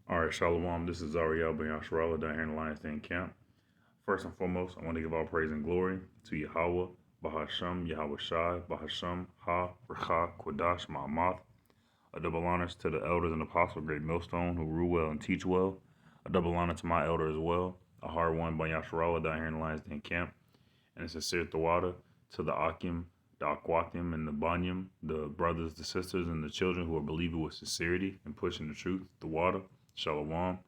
All right, Shalom. This is Ariel Ben Yasharallah down here in the Lions Den camp. First and foremost, I want to give all praise and glory to Yahweh, Bahasham, Yahweh Shai, Bahasham, Ha, Recha, Quadash, Ma'amath. A double honors to the elders and apostles, great millstone, who rule well and teach well. A double honor to my elder as well, a hard one by Yasharallah down here in the Lions Den camp. And a sincere Thawada to the Akim, the Akwakim, and the Banyam, the brothers, the sisters, and the children who are believing with sincerity and pushing the truth, the water, Shalom.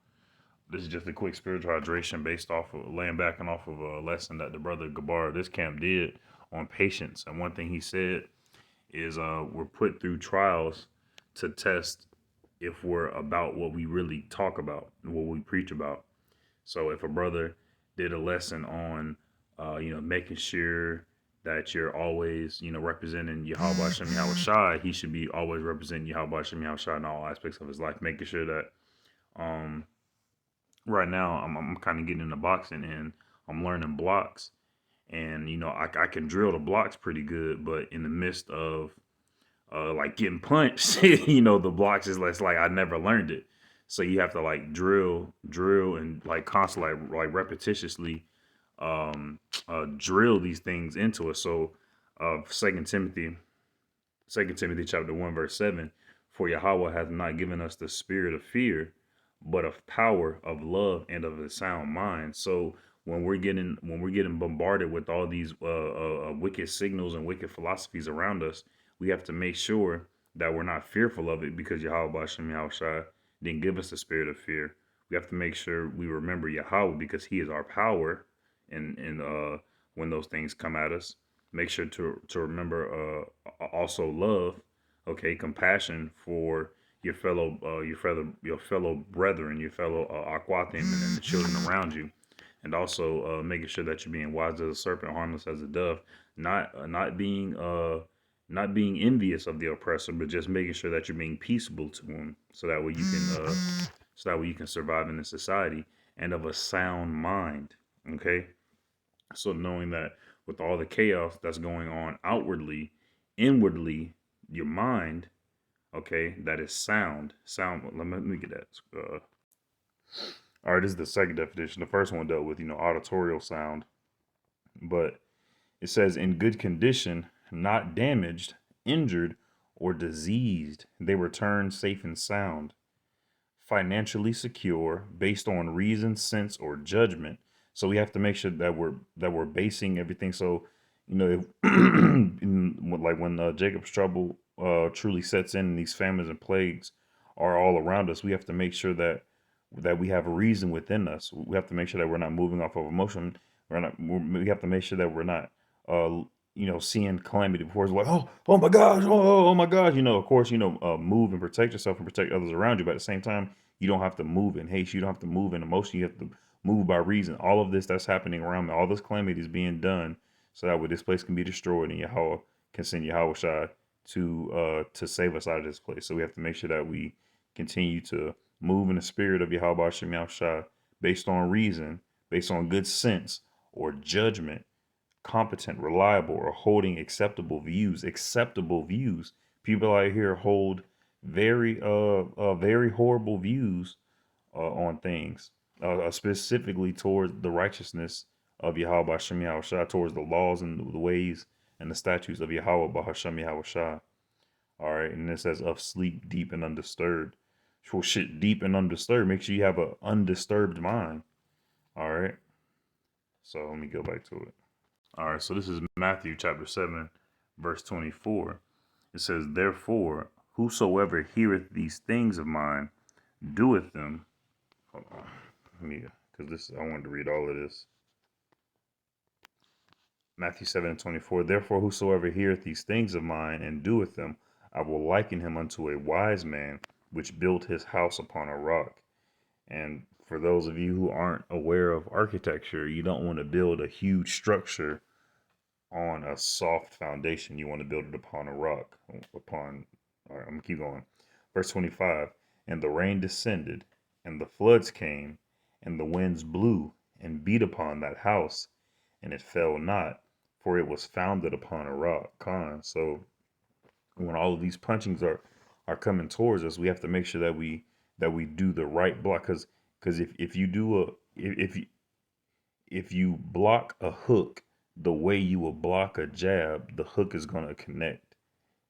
This is just a quick spiritual hydration based off of laying back and off of a lesson that the brother Gabar this camp did on patience. And one thing he said is we're put through trials to test if we're about what we really talk about and what we preach about. So if a brother did a lesson on, making sure that you're always, representing Yahweh Hashem Yahweh Shai, he should be always representing Yahweh Hashem Yahweh Shai in all aspects of his life, making sure that um, right now I'm kind of getting into boxing and I'm learning blocks. And, I can drill the blocks pretty good, but in the midst of like getting punched, the blocks is less like I never learned it. So you have to like drill, and like constantly like repetitiously drill these things into us. So, Second Timothy chapter 1 verse 7, for Yahweh hath not given us the spirit of fear, but of power, of love, and of a sound mind. So when we're getting bombarded with all these wicked signals and wicked philosophies around us, we have to make sure that we're not fearful of it because Yahweh Bashem Yahushua didn't give us the spirit of fear. We have to make sure we remember Yahweh because He is our power, and when those things come at us, make sure to remember also love, okay, compassion for your fellow brethren, your fellow Aquatim, and the children around you, and also making sure that you're being wise as a serpent, harmless as a dove, not being envious of the oppressor, but just making sure that you're being peaceable to him, so that way you can survive in the society and of a sound mind. Okay, so knowing that with all the chaos that's going on outwardly, inwardly, your mind, okay, that is sound. Sound. Let me get that. All right, this is the second definition. The first one dealt with auditorial sound, but it says in good condition, not damaged, injured, or diseased. They return safe and sound, financially secure, based on reason, sense, or judgment. So we have to make sure that we're basing everything. So, if, like when Jacob's trouble truly sets in, and these famines and plagues are all around us, we have to make sure that we have a reason within us. We have to make sure that we're not moving off of emotion. We have to make sure that we're not, seeing calamity before it's like, oh my gosh, oh my gosh. Of course, move and protect yourself and protect others around you. But at the same time, you don't have to move in haste. You don't have to move in emotion. You have to move by reason. All of this that's happening around me, all this calamity is being done so that way this place can be destroyed and Yahweh can send Yahweh Shai to save us out of this place. So we have to make sure that we continue to move in the spirit of Yahweh Shem Yahushua based on reason, based on good sense or judgment, competent, reliable, or holding acceptable views. Acceptable views. People out here hold very horrible views on things, specifically towards the righteousness of Yahweh Hashem Yahushua, towards the laws and the ways and the statutes of Yahweh Bahashem Yahushua. All right, and it says of sleep deep and undisturbed. For shit deep and undisturbed, make sure you have an undisturbed mind. All right, so let me go back to it. All right, so this is Matthew chapter 7, verse 24. It says, therefore, whosoever heareth these things of mine, doeth them. Hold on, because I wanted to read all of this. Matthew 7 and 24. Therefore, whosoever heareth these things of mine and doeth them, I will liken him unto a wise man which built his house upon a rock. And for those of you who aren't aware of architecture, you don't want to build a huge structure on a soft foundation. You want to build it upon a rock. All right, I'm going to keep going. Verse 25. And the rain descended, and the floods came, and the winds blew and beat upon that house, and it fell not, for it was founded upon a rock. So when all of these punchings are coming towards us, we have to make sure that we that we do the right block, because if you do a if you block a hook the way you will block a jab, the hook is going to connect.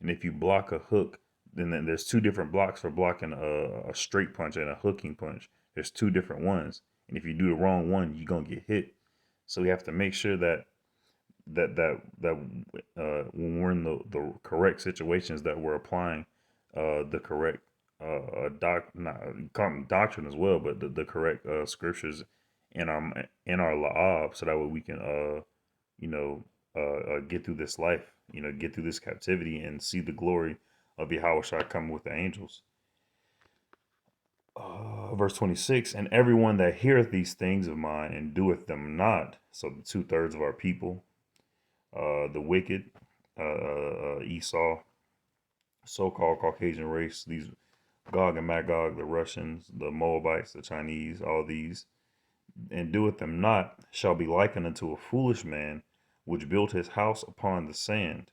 And if you block a hook, then there's two different blocks for blocking a straight punch and a hooking punch. There's two different ones. And if you do the wrong one, you're going to get hit. So we have to make sure that when we're in the correct situations, that we're applying the correct not call them doctrine as well, but the correct scriptures in our la'ab, so that way we can you know get through this life, get through this captivity and see the glory of Yahweh Shai coming with the angels. Verse 26, and everyone that heareth these things of mine and doeth them not, so the 2/3 of our people, the wicked, Esau, so-called Caucasian race, these Gog and Magog, the Russians, the Moabites, the Chinese, all these, and doeth them not, shall be likened unto a foolish man, which built his house upon the sand.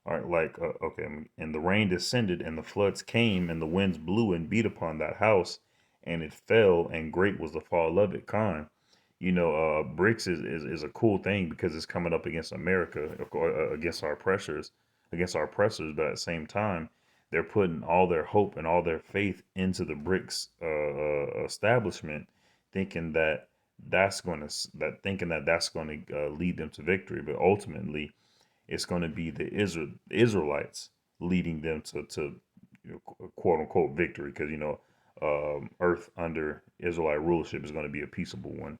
All right, okay, and the rain descended, and the floods came, and the winds blew and beat upon that house, and it fell, and great was the fall of it. BRICS is a cool thing because it's coming up against America, against our pressures, against our oppressors, but at the same time, they're putting all their hope and all their faith into the BRICS establishment, thinking that that's going to lead them to victory. But ultimately, it's going to be the Israelites leading them to quote unquote victory, because Earth under Israelite rulership is going to be a peaceable one.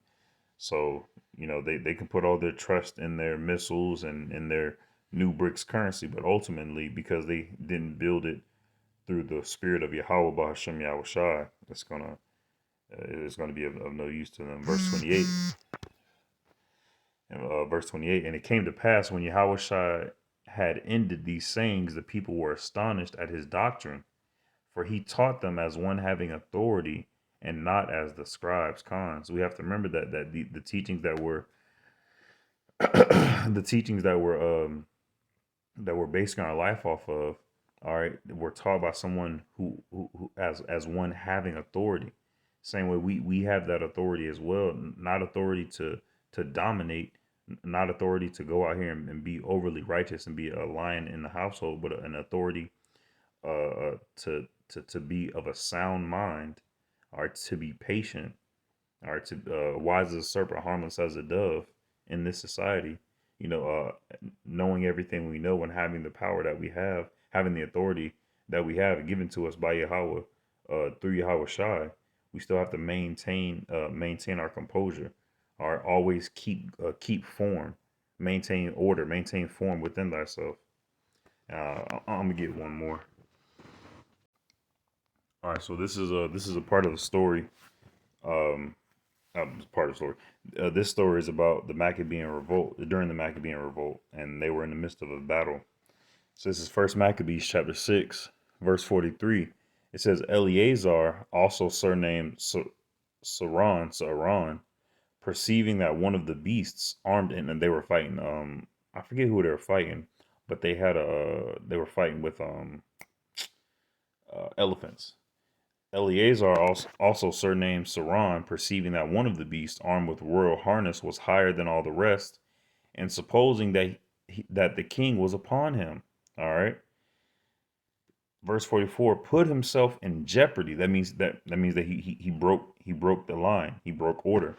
So they can put all their trust in their missiles and in their new BRICS currency, but ultimately, because they didn't build it through the spirit of Yahweh Bahashem Yahweh Shai, it's gonna be of no use to them. Verse 28. And it came to pass when Yahweh Shai had ended these sayings, the people were astonished at his doctrine, for he taught them as one having authority and not as the scribes. Cons. We have to remember that the teachings that were the teachings that we're basing our life off of, all right, were taught by someone who as one having authority. Same way we have that authority as well, not authority to dominate, not authority to go out here and be overly righteous and be a lion in the household, but an authority to be of a sound mind, or to be patient, or to wise as a serpent, harmless as a dove in this society. Knowing everything we know and having the power that we have, having the authority that we have given to us by Yahweh, through Yahweh Shai, we still have to maintain our composure, or always keep form, maintain order, maintain form within thyself. I'm gonna get one more. All right, so this is a part of the story. Um, Part of the story. This story is about the Maccabean revolt, during the Maccabean revolt, and they were in the midst of a battle. So this is First Maccabees chapter 6, verse 43. It says, Eleazar, also surnamed Saran, perceiving that one of the beasts armed, and they were fighting. I forget who they were fighting, but they were fighting with elephants. Eleazar, also surnamed Saran, perceiving that one of the beasts armed with royal harness was higher than all the rest, and supposing that the king was upon him. All right. Verse 44, put himself in jeopardy. That means that he broke the line. He broke order.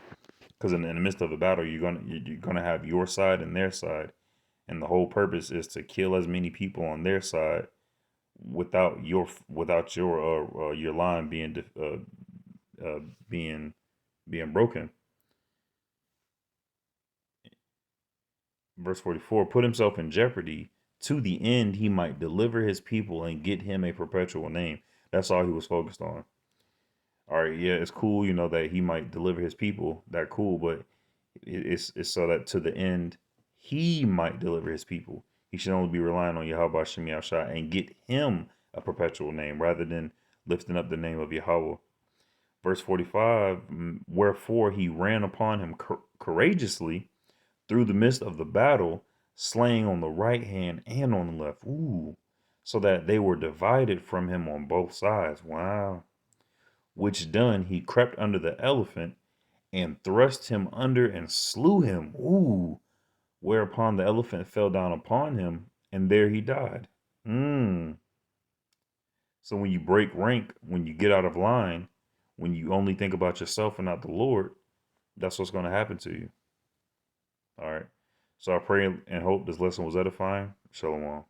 Because in the midst of a battle, you're gonna have your side and their side, and the whole purpose is to kill as many people on their side without your line being broken. Verse 44, put himself in jeopardy to the end he might deliver his people and get him a perpetual name. That's all he was focused on. All right, yeah, it's cool, that he might deliver his people. That cool, but it's so that to the end he might deliver his people. He should only be relying on Yahweh Shem Yahshua and get him a perpetual name rather than lifting up the name of Yahweh. Verse 45, wherefore he ran upon him courageously through the midst of the battle, slaying on the right hand and on the left. Ooh, so that they were divided from him on both sides. Wow. which done, he crept under the elephant and thrust him under and slew him. Ooh. Whereupon the elephant fell down upon him, and there he died. Mm. So when you break rank, when you get out of line, when you only think about yourself and not the Lord, that's what's going to happen to you. All right. So I pray and hope this lesson was edifying. Shalom.